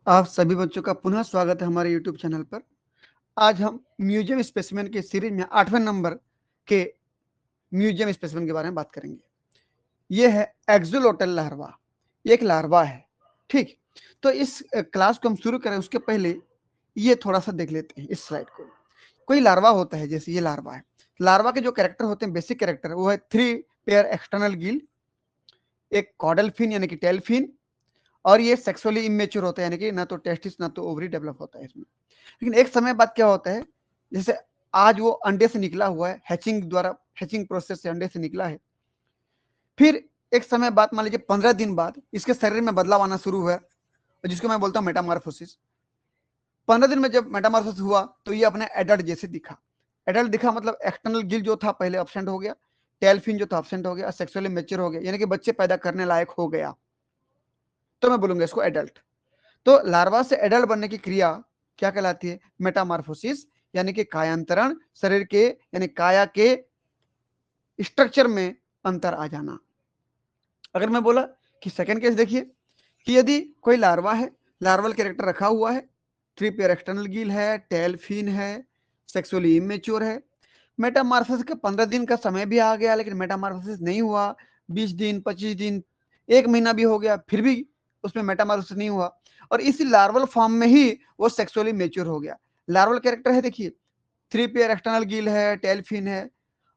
आप सभी बच्चों का पुनः स्वागत है हमारे YouTube चैनल पर। आज हम म्यूजियम स्पेसिमेन के सीरीज में 8वें नंबर के म्यूजियम स्पेसिमेन के बारे में बात करेंगे। ये है एक्सोलोटल लार्वा, ये एक लार्वा है। ठीक, तो इस क्लास को हम शुरू करें उसके पहले ये थोड़ा सा देख लेते हैं इस स्लाइड को। कोई लार्वा होता है, जैसे ये लार्वा है। लार्वा के जो कैरेक्टर होते हैं, बेसिक कैरेक्टर, वो है 3 पेयर एक्सटर्नल गिल, एक कॉडल फिन यानी कि टेल फिन, और ये सेक्सुअली इमेच्योर होता है, यानी कि ना तो टेस्टिस ना तो ओवरी डेवलप होता है इसमें। लेकिन एक समय बाद क्या होता है, जैसे आज वो अंडे से निकला हुआ है, हैचिंग द्वारा, हैचिंग प्रोसेस से अंडे से निकला है। फिर एक समय बाद, मान लीजिए 15 दिन बाद, इसके शरीर में बदलाव आना शुरू हुआ, जिसको मैं बोलता हूँ मेटामॉर्फोसिस। 15 दिन में जब मेटामॉर्फोसिस हुआ तो ये अपने एडल्ट जैसे दिखा। एडल्ट दिखा मतलब एक्सटर्नल गिल जो था पहले एब्सेंट हो गया, टेलफिन जो था एब्सेंट हो गया, सेक्सुअली मैच्योर हो गया, यानी कि बच्चे पैदा करने लायक हो गया, तो मैं बोलूंगा इसको एडल्ट। तो लार्वा से एडल्ट बनने की क्रिया क्या कहलाती है? मेटामॉर्फोसिस, यानी कि कायांतरण, शरीर के यानी काया के स्ट्रक्चर में अंतर आ जाना। अगर मैं बोला कि सेकंड केस देखिए, कि यदि कोई लार्वा है, लार्वल कैरेक्टर रखा हुआ है, 3 पेयर एक्सटर्नल गिल है, टेल फिन है, सेक्सुअली इमेच्योर है, मेटामॉर्फोसिस के 15 दिन का समय भी आ गया लेकिन मेटामॉर्फोसिस नहीं हुआ, 20 दिन, 25 दिन, 1 महीना भी हो गया, फिर भी उसमें मेटामॉर्फोसिस नहीं हुआ, और इसी लार्वल फॉर्म में ही वो सेक्सुअली मेच्योर हो गया। लार्वल कैरेक्टर है, देखिए 3 पेयर एक्सटर्नल गिल है, टेल फिन है,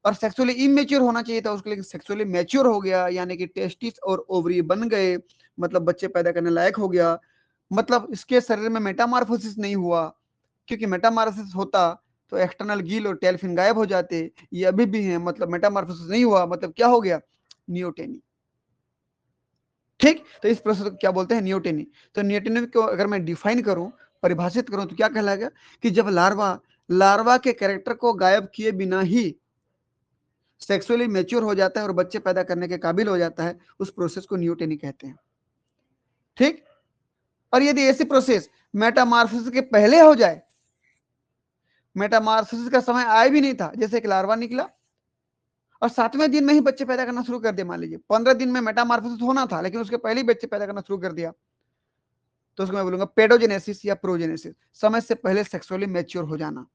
और सेक्सुअली इमेच्योर होना चाहिए था उसके लिए, सेक्सुअली मैच्योर हो गया, यानी कि टेस्टिस और ओवरी बन गए, मतलब बच्चे पैदा करने लायक हो गया। मतलब इसके शरीर में मेटामॉर्फोसिस नहीं हुआ, क्योंकि मेटामॉर्फोसिस होता तो एक्सटर्नल गिल और टेल फिन गायब हो जाते, ये अभी भी हैं, मतलब मेटामॉर्फोसिस नहीं हुआ, मतलब क्या हो गया? नियोटेनी। ठीक, तो इस प्रोसेस को क्या बोलते हैं? नियोटेनी। तो नियोटेनी को अगर मैं डिफाइन करूं, परिभाषित करूं, तो क्या कहलाएगा कि जब लार्वा के कैरेक्टर को गायब किए बिना ही सेक्सुअली मैच्योर हो जाता है और बच्चे पैदा करने के काबिल हो जाता है, उस प्रोसेस को नियोटेनी कहते हैं। ठीक, और यदि ऐसी प्रोसेस मेटामॉर्फोसिस के पहले हो जाए, मेटामॉर्फोसिस का समय आया भी नहीं था, जैसे एक लार्वा निकला और 7वें दिन में ही बच्चे पैदा करना शुरू कर दिया, मान लीजिए 15 दिन में मेटामॉर्फोसिस होना था लेकिन उसके पहले ही बच्चे पैदा करना शुरू कर दिया, तो उसको मैं बोलूंगा पेडोजेनेसिस या प्रोजेनेसिस, समय से पहले सेक्सुअली मैच्योर हो जाना।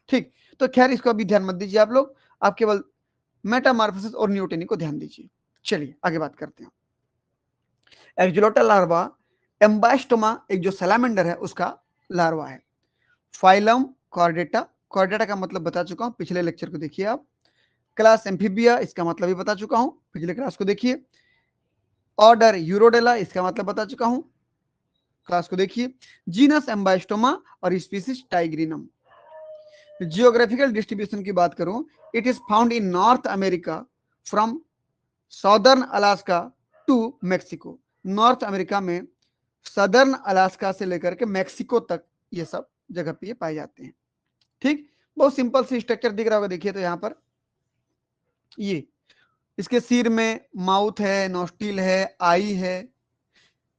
ठीक, तो खैर इसको अभी ध्यान मत दीजिए आप लोग, आप केवल मेटामॉर्फोसिस और नियोटेनी को ध्यान दीजिए। चलिए आगे बात करते हैं। एक्जुलोटल लार्वा एम्बास्टोमा, एक जो सैलामेंडर है उसका लार्वा है। फाइलम कॉर्डेटा, कॉर्डेटा का मतलब बता चुका हूं, पिछले लेक्चर को देखिए आप। क्लास एम्फीबिया, इसका मतलब भी बता चुका हूं, पिछले क्लास को देखिए। ऑर्डर यूरोडेला, इसका मतलब बता चुका हूं, क्लास को देखिए। जीनस एम्बास्टोमा और स्पीसीज टाइग्रिनम। जियोग्राफिकल डिस्ट्रीब्यूशन की बात करूं, it is found in North America from Southern Alaska to Mexico. North America में सदर्न अलास्का से लेकर के मैक्सिको तक ये सब जगह पे ये पाए जाते हैं। ठीक, बहुत सिंपल सी स्ट्रक्चर दिख रहा होगा, देखिए तो यहाँ पर ये इसके सिर में माउथ है, नोस्टिल है, आई है,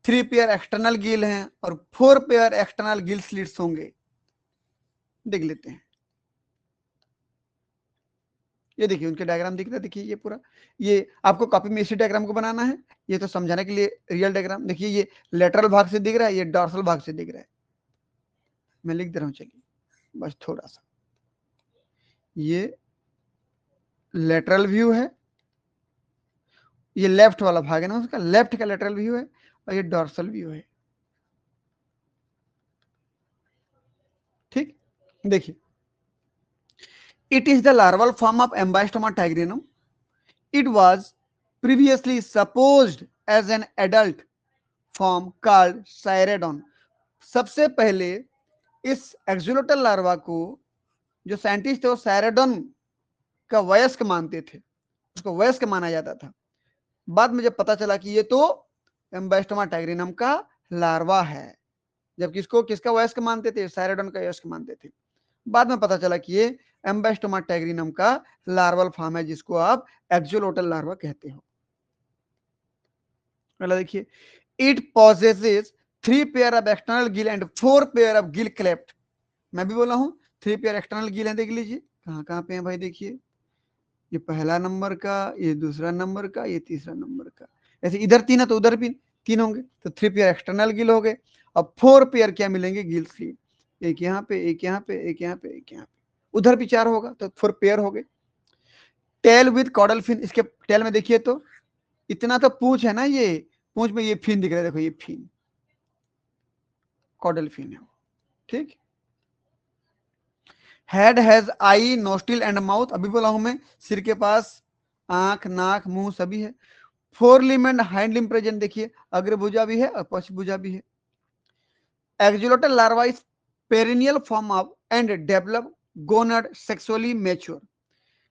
3 पेयर एक्सटर्नल गिल हैं और 4 पेयर एक्सटर्नल गिल स्लिट्स होंगे। देख लेते हैं, ये देखिए उनके डायग्राम दिख रहा है, देखिए ये पूरा, ये आपको कॉपी में इसी डायग्राम को बनाना है, ये तो समझाने के लिए रियल डायग्राम। देखिए ये लेटरल भाग से दिख रहा है, ये डॉर्सल भाग से दिख रहा है, मैं लिख दे रहा हूँ, चलिए बस थोड़ा सा। ये लेटरल व्यू है, ये लेफ्ट वाला भाग है ना उसका, लेफ्ट का लेटरल व्यू है, और ये डॉर्सल व्यू है। ठीक, देखिए it is the larval form of Embastoma tigrinum. It was previously supposed as an adult form called Cyradon. सबसे पहले इस एक्सुलोटल लार्वा को जो साइंटिस्ट थे वो सायरेडन का वयस्क मानते थे, उसको वयस्क माना जाता था। बाद में जब पता चला कि ये तो एम्बास्टोमा टाइग्रिनम का लार्वा है, जबकि इसको किसका वयस्क मानते थे? सायरेडन का वयस्क मानते थे। बाद में पता चला कि ये एम्बास्टोमा टाइग्रिनम का लार्वल फॉर्म है, जिसको आप एक्सुलोटल लार्वा कहते हो। अगला देखिए, it possesses 3 pair of external Gill and 4 pair of gill cleft. मैं भी बोला हूं 3 पेयर एक्सटर्नल गिल है, देख लीजिए कहां कहां पे है भाई, देखिए ये पहला नंबर का, ये दूसरा नंबर का, ये तीसरा नंबर का, ऐसे इधर 3 है तो उधर भी 3 होंगे, तो 3 पेयर एक्सटर्नल गिल हो गए। अब 4 पेयर क्या मिलेंगे, गिल स्लीव, एक यहाँ पे, एक यहाँ पे, एक यहाँ पे, एक यहाँ पे, उधर भी 4 होगा, तो 4 पेयर हो गए। टेल विद कॉडल फिन, इसके टेल में देखिए तो इतना तो पूंछ है ना, ये पूंछ में ये फिन दिख रहा है, देखो ये फिन कॉडल फिन है, ठीक। Head has I, nostril and mouth, अभी बोला हूं मैं, सिर के पास आंख, नाक, मुंह सभी है। 4 limb and hind limb present, देखिए अग्र भुजा भी है और पश्च भुजा भी है। Axolotl larva is perennial form of and develop gonad sexually mature.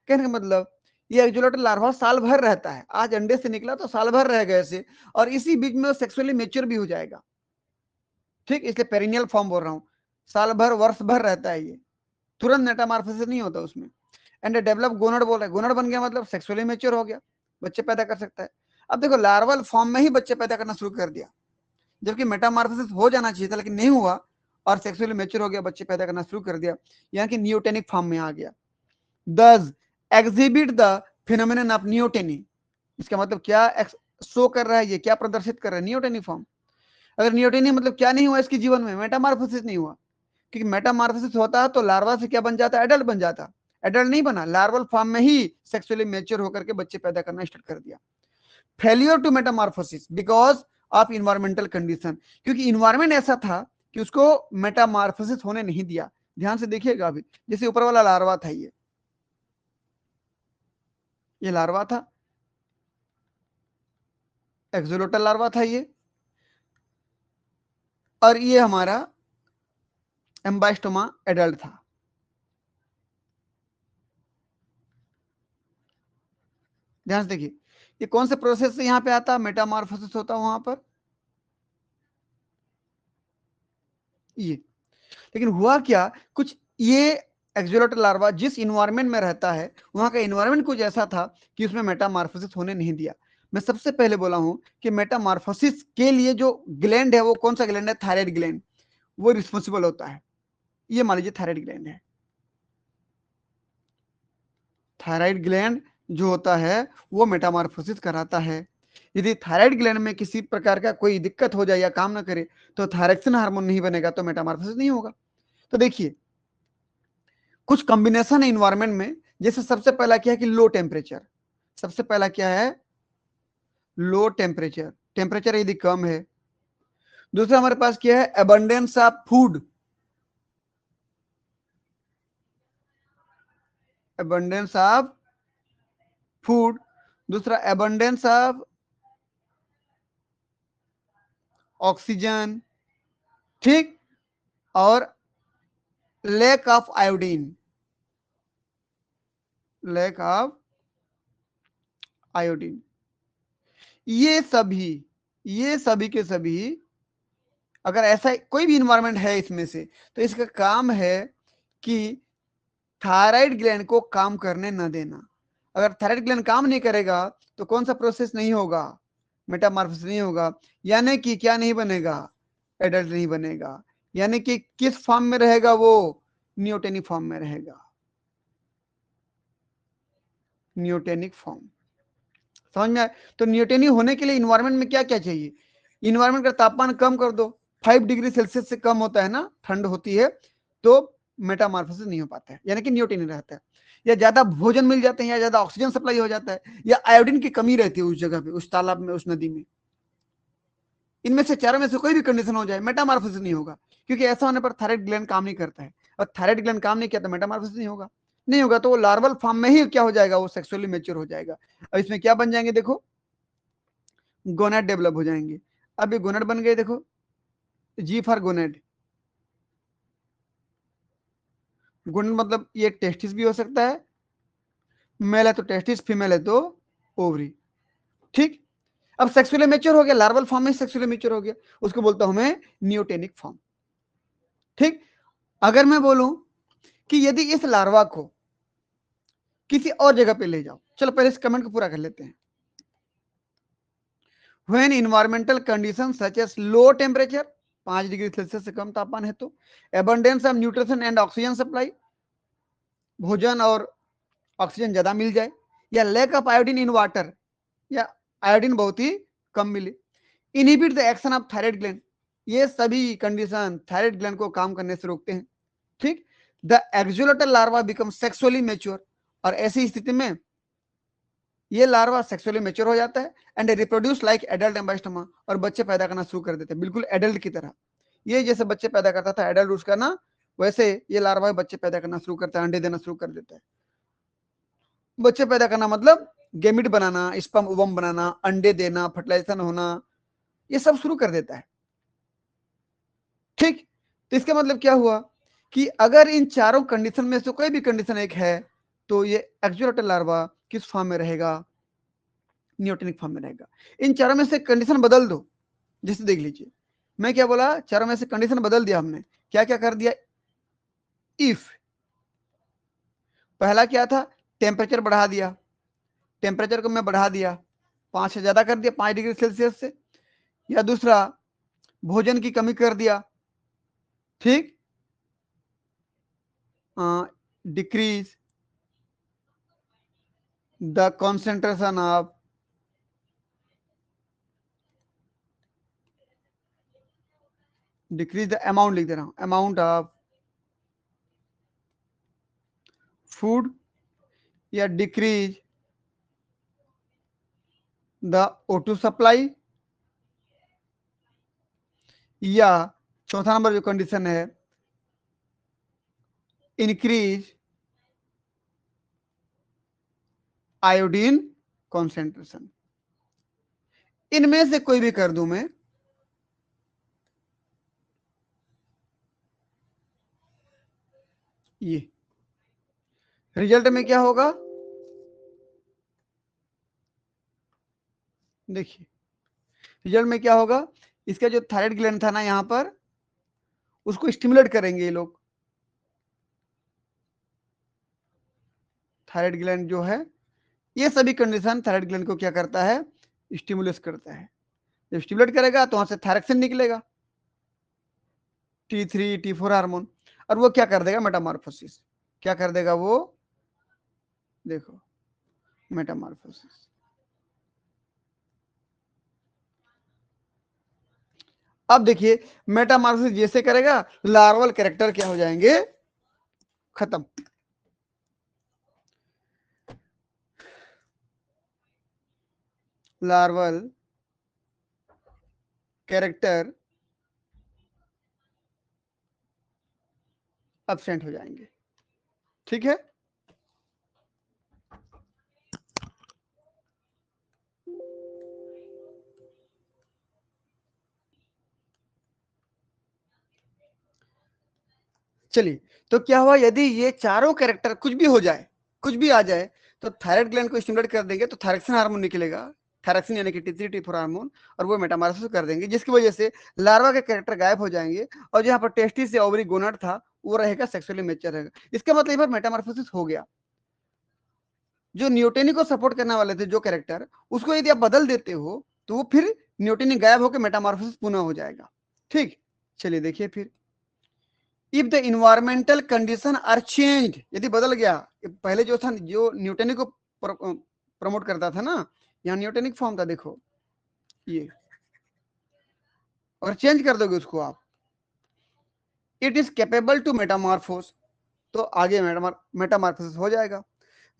कहने का मतलब ये एक्जुलेटर लार्वा साल भर रहता है, आज अंडे से निकला तो साल भर रहेगा ऐसे, और इसी बीच में वो सेक्सुअली मेच्योर भी हो जाएगा, ठीक। इसलिए पेरिनियल फॉर्म बोल रहा हूं, साल भर वर्ष भर रहता है ये, तुरंत मेटामॉर्फोसिस नहीं होता उसमें। एंड डेवलप गोनड बोल रहा है, गोनड बन गया मतलब सेक्सुअली मेच्योर हो गया, बच्चे पैदा कर सकता है। अब देखो लार्वल फॉर्म में ही बच्चे पैदा करना शुरू कर दिया, जबकि मेटामॉर्फोसिस हो जाना चाहिए था लेकिन नहीं हुआ, और सेक्सुअली मेच्योर हो गया, बच्चे पैदा करना शुरू कर दिया, यानी कि नियोटेनिक फॉर्म में आ गया। दस exhibit the phenomenon of neoteny, इसका मतलब क्या शो कर रहा है, ये क्या प्रदर्शित कर रहा है, नियोटेनी फॉर्म। अगर नियोटेनी मतलब क्या नहीं हुआ इसके जीवन में, मेटामॉर्फोसिस नहीं हुआ, क्योंकि मेटामॉर्फोसिस होता है तो लार्वा से क्या बन जाता है, एडल्ट बन जाता। एडल्ट नहीं बना, लार्वल फॉर्म में ही सेक्सुअली मैच्योर होकर के बच्चे पैदा करना स्टार्ट कर दिया। Failure to metamorphosis because of environmental condition, क्योंकि इन्वायरमेंट ऐसा था कि उसको मेटामॉर्फोसिस होने नहीं दिया। ध्यान से देखिएगा, अभी जैसे ऊपर वाला लार्वा था, ये लार्वा था, एक्सोलोटल लार्वा था ये, और ये हमारा एम्बाइस्टोमा एडल्ट था। ध्यान से देखिए, ये कौन से प्रोसेस से यहाँ पे आता, मेटामॉर्फोसिस होता वहां पर ये। लेकिन हुआ क्या, कुछ ये एक्सोलोटल लार्वा जिस इन्वायरमेंट में रहता है, वहां का इन्वायरमेंट कुछ ऐसा था कि उसमें मेटामॉर्फोसिस होने नहीं दिया। मैं सबसे पहले बोला हूं कि मेटामॉर्फोसिस के लिए जो ग्लैंड है, वो कौन सा ग्लैंड है, थायराइड ग्लैंड, वो रिस्पॉन्सिबल होता है। ये मान लीजिए थायराइड ग्लैंड है, थायराइड ग्लैंड जो होता है वो मेटामॉर्फोसिस कराता है। यदि थायराइड ग्लैंड में किसी प्रकार का कोई दिक्कत हो जाए या काम ना करे, तो थायरक्सिन हार्मोन नहीं बनेगा, तो मेटामॉर्फोसिस नहीं होगा। तो देखिए कुछ कॉम्बिनेशन है इन्वायरमेंट में, जैसे सबसे पहला क्या है कि लो टेम्परेचर, सबसे पहला क्या है, लो टेम्परेचर, टेम्परेचर यदि कम है। दूसरा हमारे पास क्या है, abundance of food, abundance of food. दूसरा एबंडेंस ऑफ ऑक्सीजन, ठीक। और lack of iodine, lack of iodine, ये सभी, ये सभी के सभी, अगर ऐसा कोई भी इन्वायरमेंट है इसमें से, तो इसका काम है कि थायराइड ग्लैंड को काम करने न देना। अगर थायराइड ग्लैंड काम नहीं करेगा तो कौन सा प्रोसेस नहीं होगा, मेटामॉर्फोसिस नहीं होगा, यानी कि क्या नहीं बनेगा, एडल्ट नहीं बनेगा। यानी कि किस फॉर्म में रहेगा वो, नियोटेनिक फॉर्म में रहेगा, नियोटेनिक फॉर्म। समझ में आए। तो नियोटेनी होने के लिए इन्वायरमेंट में क्या क्या चाहिए, इन्वायरमेंट का तापमान कम कर दो, 5 डिग्री सेल्सियस से कम होता है ना, ठंड होती है, तो मेटामॉर्फोसिस नहीं हो पाता है, यानी कि नियोटेनी रहता है। या ज्यादा भोजन मिल जाते हैं, या ज्यादा ऑक्सीजन सप्लाई हो जाता है, या आयोडीन की कमी रहती है उस जगह पे, उस तालाब में, उस नदी में, इनमें से चारों में से कोई भी कंडीशन हो जाए, मेटामॉर्फोसिस नहीं होगा। क्योंकि ऐसा होने पर थायराइड ग्लैंड काम नहीं करता है, और थायराइड ग्लैंड काम नहीं किया तो मेटामॉर्फोसिस नहीं होगा। नहीं होगा तो वो लार्वल फॉर्म में ही क्या हो जाएगा, वो सेक्सुअली मेच्योर हो जाएगा। और इसमें क्या बन जाएंगे, देखो गोनेड डेवलप हो जाएंगे। अब ये गोनेड बन गए, देखो जी फॉर गोनेड, गोनेड मतलब ये टेस्टिस भी हो सकता है, मेल है तो टेस्टिस, फीमेल है तो ओवरी, ठीक। अब सेक्सुअली मेच्योर हो गया, लार्वल फॉर्म में सेक्सुअली मेच्योर हो गया, उसको बोलता हूं मैं नियोटेनिक फॉर्म, ठीक। अगर मैं बोलूं कि यदि इस लार्वा को किसी और जगह पे ले जाओ, चलो पहले इस कमेंट को पूरा कर लेते हैं। When environmental condition such as low temperature, 5 degree Celsius से कम तापमान है, तो abundance of nutrition and oxygen supply, भोजन और ऑक्सीजन ज्यादा मिल जाए, या lack of iodine in water, या आयोडीन बहुत ही कम मिले, inhibit the action of thyroid gland, ये सभी कंडीशन थायराइड ग्लैंड को काम करने से रोकते हैं। ठीक, the axolotl larva become sexually mature, और ऐसी स्थिति में ये लार्वा सेक्सुअली मैच्योर हो जाता है एंड रिप्रोड्यूस लाइक एडल्ट एम्बाइस्टोमा, और बच्चे पैदा करना शुरू कर देते हैं बिल्कुल एडल्ट की तरह। ये जैसे बच्चे पैदा करता था एडल्ट उसका ना, वैसे ये लार्वा बच्चे पैदा करना शुरू करता है, अंडे देना शुरू कर देता है। बच्चे पैदा करना मतलब गेमिट बनाना, स्पर्म ओवम बनाना, अंडे देना, फर्टिलाइजेशन होना, ये सब शुरू कर देता है। ठीक, तो इसका मतलब क्या हुआ कि अगर इन चारों कंडीशन में से कोई भी कंडीशन एक है तो ये एक्सोलेटल लार्वा किस फॉर्म में रहेगा, नियोटेनिक फॉर्म में रहेगा। इन चारों में से कंडीशन बदल दो, जैसे देख लीजिए मैं क्या बोला, चारों में से कंडीशन बदल दिया हमने, क्या क्या कर दिया। इफ पहला क्या था, टेम्परेचर बढ़ा दिया, टेम्परेचर को मैं बढ़ा दिया 5 से ज्यादा कर दिया 5 डिग्री सेल्सियस से, या दूसरा भोजन की कमी कर दिया। ठीक, decrease the concentration of decrease the amount, लिख दे रहा हूं, अमाउंट ऑफ फूड, या डिक्रीज द O2 सप्लाई, या चौथा नंबर जो कंडीशन है, इंक्रीज आयोडीन कॉन्सेंट्रेशन। इनमें से कोई भी कर दूं मैं, ये रिजल्ट में क्या होगा, देखिए रिजल्ट में क्या होगा, इसका जो थायराइड ग्लैंड था ना यहां पर, उसको स्टिमुलेट करेंगे ये लोग। थायराइड ग्लैंड जो है, ये सभी कंडीशन थायराइड ग्लैंड को क्या करता है, स्टिमुलेट करता है। जब स्टिमुलेट करेगा तो वहां से थायरक्सिन निकलेगा, T3 T4 हार्मोन, और वो क्या कर देगा, मेटामॉर्फोसिस। क्या कर देगा वो, देखो मेटामॉर्फोसिस। अब देखिए मेटामॉर्फोसिस जैसे करेगा, लार्वल कैरेक्टर क्या हो जाएंगे, खत्म। लार्वल कैरेक्टर एब्सेंट हो जाएंगे। ठीक है, चलिए तो क्या हुआ, यदि ये चारों कैरेक्टर कुछ भी हो जाए, कुछ भी आ जाए, तो थायराइड ग्लैंड को स्टिमुलेट कर देंगे तो थायरक्सिन हार्मोन निकलेगा, थायरक्सिन यानी कि T3 T4 हार्मोन, और वो मेटामॉर्फोसिस कर देंगे, जिसकी वजह से लार्वा के कैरेक्टर गायब हो जाएंगे, और जहां पर टेस्टिस से ओवरी गोनाड था वो रहेगा सेक्सुअली मैच्योर रहेगा। इसका मतलब मेटामॉर्फोसिस हो गया। जो न्यूटेनी को सपोर्ट करने वाले थे जो कैरेक्टर, उसको यदि आप बदल देते हो तो वो फिर न्यूटेनी गायब होकर मेटामॉर्फोसिस पुनः हो जाएगा। ठीक, चलिए देखिए फिर, if the environmental condition are changed, यदि बदल गया, पहले जो था जो न्यूटनी को प्रमोट करता था ना, यहाँ न्यूटनिक फॉर्म था, देखो ये, और चेंज कर दोगे उसको आप, it is capable to metamorphose, तो आगे मेटामॉर्फोसिस हो जाएगा।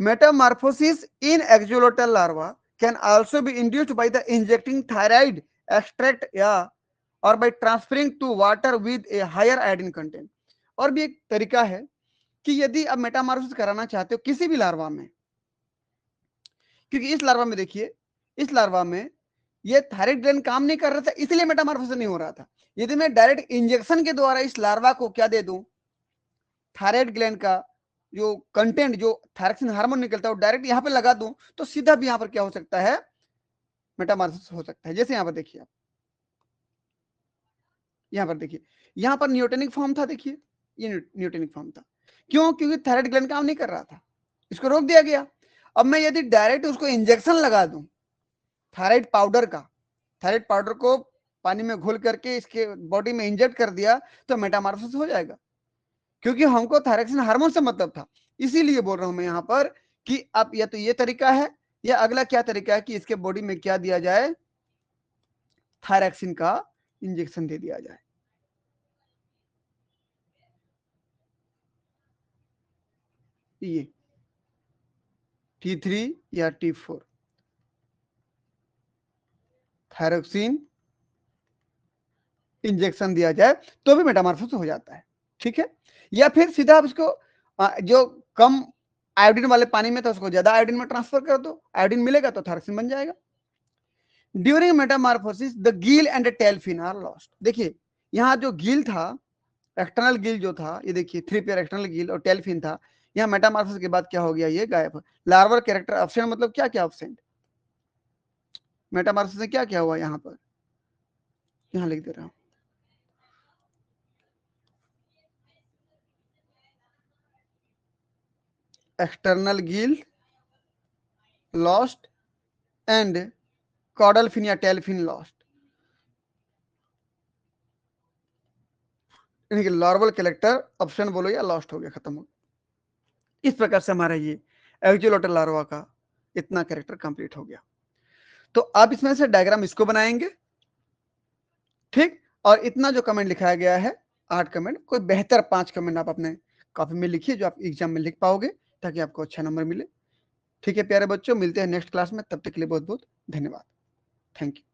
Metamorphosis in axolotl larva can also be induced by the injecting thyroid extract, या और by transferring to water with a higher iodine content. और भी एक तरीका है कि यदि आप मेटामॉर्फोसिस कराना चाहते हो किसी भी लार्वा में, क्योंकि इस लार्वा में देखिए, इस लार्वा में ये थायराइड ग्लैंड काम नहीं कर रहा था इसलिए मेटामॉर्फोसिस नहीं हो रहा था। यदि मैं डायरेक्ट इंजेक्शन के द्वारा इस लार्वा को क्या दे दूं, थायराइड ग्लैंड का जो कंटेंट, जो थायरक्सिन हार्मोन निकलता है वो डायरेक्ट यहाँ पे लगा दूं, तो सीधा भी यहाँ पर क्या हो सकता है, मेटामॉर्फोसिस हो सकता है। जैसे यहाँ पर देखिए आप, यहाँ पर देखिए, यहाँ पर न्यूटेनिक फॉर्म था, देखिए ये न्यूटेनिक फॉर्म था, क्यों, क्योंकि थायराइड ग्लैंड काम नहीं कर रहा था, इसको रोक दिया गया। अब मैं यदि डायरेक्ट उसको इंजेक्शन लगा दूं थायराइड पाउडर का, थायराइड पाउडर को पानी में घोल करके इसके बॉडी में इंजेक्ट कर दिया, तो मेटामॉर्फोसिस हो जाएगा, क्योंकि हमको थायरक्सिन हार्मोन से मतलब था। इसीलिए बोल रहा हूं मैं यहाँ पर कि आप या तो ये तरीका है, या अगला क्या तरीका है कि इसके बॉडी में क्या दिया जाए, थायरैक्सिन का इंजेक्शन दे दिया जाए। ये T3 या T4 थायरॉक्सिन इंजेक्शन दिया जाए तो भी मेटामॉर्फोसिस हो जाता है। ठीक है, या फिर सीधा आप इसको जो कम आयोडीन वाले पानी में था उसको ज्यादा आयोडीन में ट्रांसफर कर दो, आयोडीन मिलेगा तो थायरॉक्सिन बन जाएगा। During metamorphosis the gill and tail fin are lost. देखिए यहाँ जो गिल था, एक्सटर्नल गिल जो था, ये देखिए 3 पेयर एक्सटर्नल गिल और टेल फिन था, यहाँ मेटामॉर्फोसिस के बाद क्या हो गया, ये गायब। लार्वल कैरेक्टर एब्सेंट मतलब क्या क्या एब्सेंट, मेटामॉर्फोसिस में क्या क्या हुआ, यहाँ पर यहाँ लिख दे रहा हूँ। External gill lost and caudal fin या टेल फिन लॉस्ट, यानी कि लार्वल कैरेक्टर ऑप्शन बोलो या लॉस्ट हो गया, खत्म हो गया। इस प्रकार से हमारा ये एक्जुलोटल लार्वा का इतना कैरेक्टर कंप्लीट हो गया। तो आप इसमें से डायग्राम इसको बनाएंगे, ठीक। और इतना जो कमेंट लिखाया गया है 8 कमेंट, कोई बेहतर 5 कमेंट आप अपने कॉपी में लिखिए जो आप एग्जाम में लिख पाओगे ताकि आपको अच्छा नंबर मिले। ठीक है प्यारे बच्चों, मिलते हैं नेक्स्ट क्लास में, तब तक के लिए बहुत बहुत धन्यवाद। Thank you.